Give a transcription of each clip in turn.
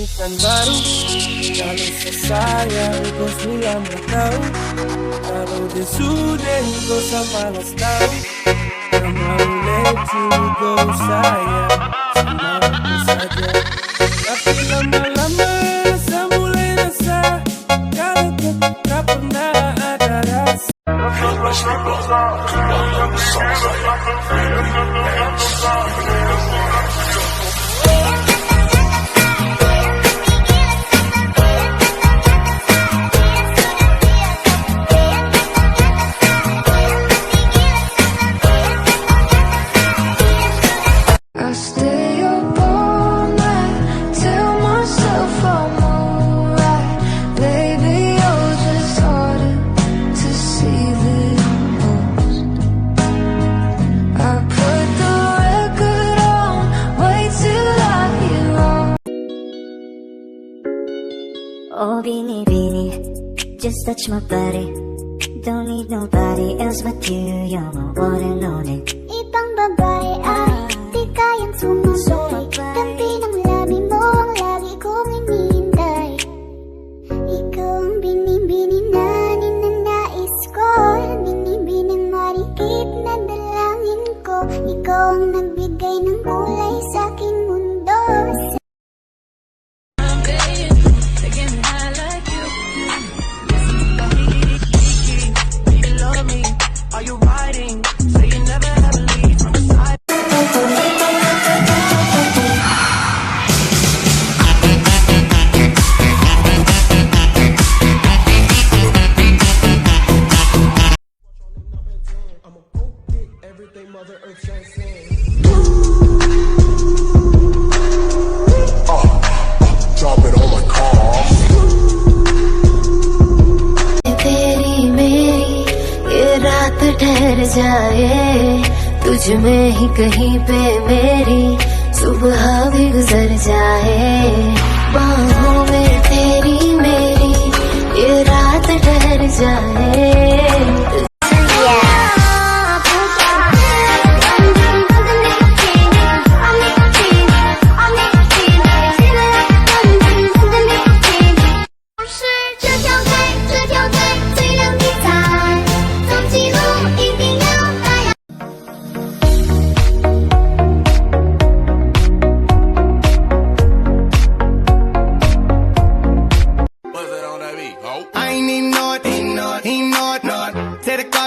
Ikan baru kalau sesayang kau sulam tahu. Kalau dia sudah kau sama tahu. Tak mau let you go sayang, sama aku saja. Tapi lama-lama rasa mulai rasa, kalau tak pernah ada rasa. Oh, beanie, beanie, just touch my body. Don't need nobody else but you, you're my one and only. Ibang babae ay di kayang sumabay. Tabi ng labi mo ang lagi kong inihintay. Ikaw ang binibini na ninanais ko, binibining marikit na dalangin ko. Ikaw ang nagbigay ng kulay sa aking mundo. ठहर जाए तुझ में ही कहीं पे मेरी सुबह भी गुजर जाए बाहों में तेरी मेरी ये रात ठहर जाए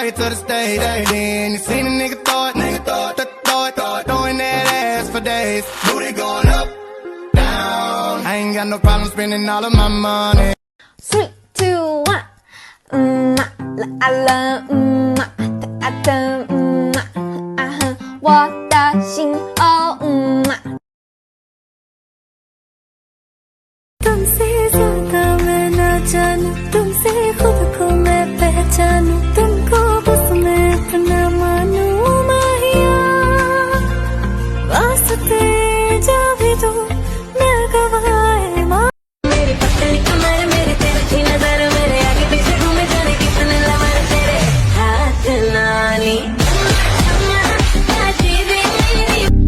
to the stage, then you seen a nigga thought, throwing that ass for days. Booty going up, down. I ain't got no problem spending all of my money. 3, 2, 1. I love我的心哦तुमसे ज्यादा मैं ना जानूं तुमसे खुद को मैं पहचानूं तुमको बस मैं अपना मानूं माहिया वास्ते जा भी दो मैं गवाए मां मेरी पतली कमर मेरी तिरछी नजर मेरे आगे पीछे घूमे जाने कितने लमर तेरे हाथ नानी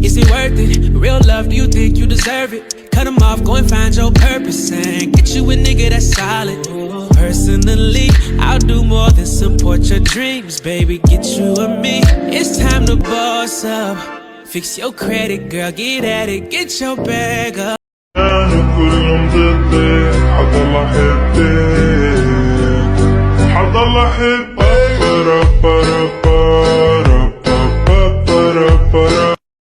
Is it worth it? Real love, do you think you deserve it? Cut them off, go and find your purpose and get you a nigga that's solid. Personally, I'll do more than support your dreams, baby, get you a me. It's time to boss up. Fix your credit, girl, get at it, get your bag up.